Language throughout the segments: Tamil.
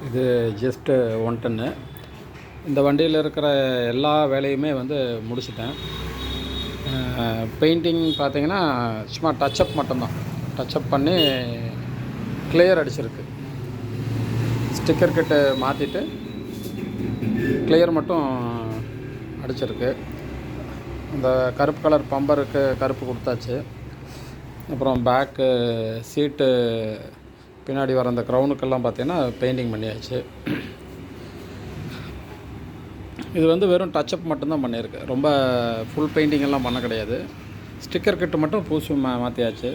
இது ஜஸ்ட்டு 1 டன்னு. இந்த வண்டியில் இருக்கிற எல்லா வேலையுமே வந்து முடிச்சிட்டேன். பெயிண்டிங் பார்த்தீங்கன்னா சும்மா டச்சப் மட்டும்தான். டச்சப் பண்ணி கிளியர் அடிச்சிருக்கு. ஸ்டிக்கர் கிட்ட மாற்றிட்டு கிளியர் மட்டும் அடிச்சிருக்கு. இந்த கருப்பு கலர் பம்பருக்கு கருப்பு கொடுத்தாச்சு. அப்புறம் பேக்கு சீட்டு பின்னாடி வர அந்த க்ரௌனுக்கெல்லாம் பார்த்தீங்கன்னா பெயிண்டிங் பண்ணியாச்சு. இது வந்து வெறும் டச்சப் மட்டும்தான் பண்ணியிருக்கு. ரொம்ப ஃபுல் பெயிண்டிங் எல்லாம் பண்ண கிடையாது. ஸ்டிக்கர் கிட்ட மட்டும் பூசி மாற்றியாச்சு.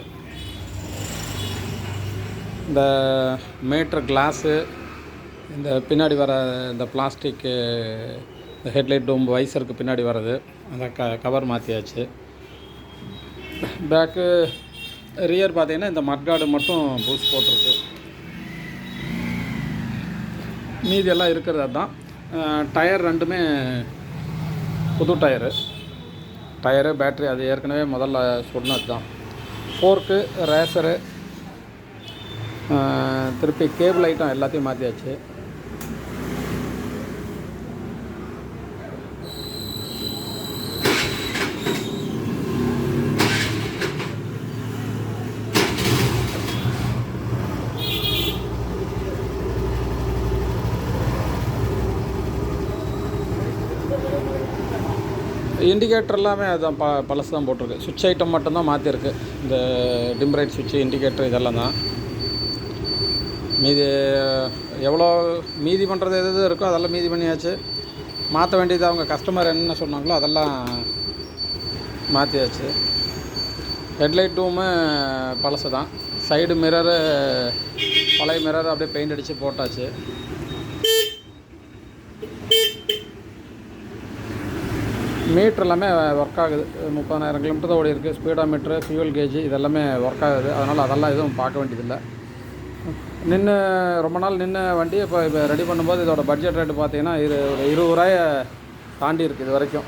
இந்த மீட்டர் கிளாஸு, இந்த பின்னாடி வர இந்த பிளாஸ்டிக்கு, இந்த ஹெட்லைட் டூம் வைசருக்கு பின்னாடி வர்றது அந்த கவர் மாற்றியாச்சு. பேக்கு ரியர் பார்த்தீங்கன்னா இந்த மட்கார்டு மட்டும் பூஸ் போட்டிருக்கு. மீதி எல்லாம் இருக்கிறது அதுதான். டயர் ரெண்டுமே புது டயரு பேட்ரி அது ஏற்கனவே முதல்ல சொன்னது தான். ஃபோர்க்கு, ரேசரு, திருப்பி கேபிள் ஐட்டம் எல்லாத்தையும் மாற்றியாச்சு. இண்டிகேட்டர் எல்லாமே அதுதான் பழசு தான் போட்டிருக்கு. சுவிட்ச் ஐட்டம் மட்டும்தான் மாற்றிருக்கு. இந்த டிம் லைட் சுவிட்சு, இண்டிகேட்டர் இதெல்லாம் தான். மீதி எவ்வளோ மீதி பண்ணுறது எது இருக்கோ அதெல்லாம் மீதி பண்ணியாச்சு. மாற்ற வேண்டியது அவங்க கஸ்டமர் என்ன சொன்னாங்களோ அதெல்லாம் மாற்றியாச்சு. ஹெட்லைட் டூமு பழசு தான். சைடு மிரரு பழைய மிரரு அப்படியே பெயிண்ட் அடித்து போட்டாச்சு. மீட்ரு எல்லாமே ஒர்க் ஆகுது. 30,000 கிலோமீட்டர் தான் ஓடி இருக்குது. ஸ்பீடா மீட்ரு, ஃபியூல் கேஜ் இதெல்லாமே ஒர்க் ஆகுது. அதனால் அதெல்லாம் எதுவும் பார்க்க வேண்டியதில்லை. ரொம்ப நாள் வண்டி இப்போ ரெடி பண்ணும்போது இதோட பட்ஜெட் ரேட்டு பார்த்தீங்கன்னா இது ஒரு 20,000 தாண்டி இருக்குது இது வரைக்கும்.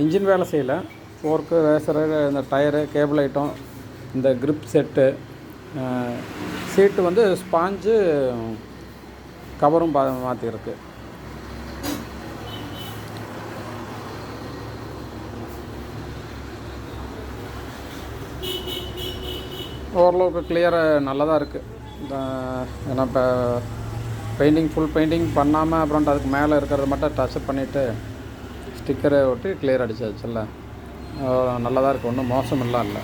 இன்ஜின் வேலை செய்யலை. ஃபோர்க்கு, ரேசரு, இந்த டயரு, கேபிள் ஐட்டம், இந்த கிரிப் செட்டு, சீட்டு வந்து ஸ்பாஞ்சு கவரும் மாற்றிருக்கு. ஓரளவுக்கு கிளியராக நல்லா தான் இருக்குது. ஏன்னா இப்போ ஃபுல் பெயிண்டிங் பண்ணாமல் அப்புறம் அதுக்கு மேலே இருக்கிறத மட்டும் டச்சப் பண்ணிவிட்டு ஸ்டிக்கரை ஒட்டி கிளியர் அடிச்சாச்சுல்ல. நல்லா தான் இருக்குது. ஒன்றும் மோசமெல்லாம் இல்லை.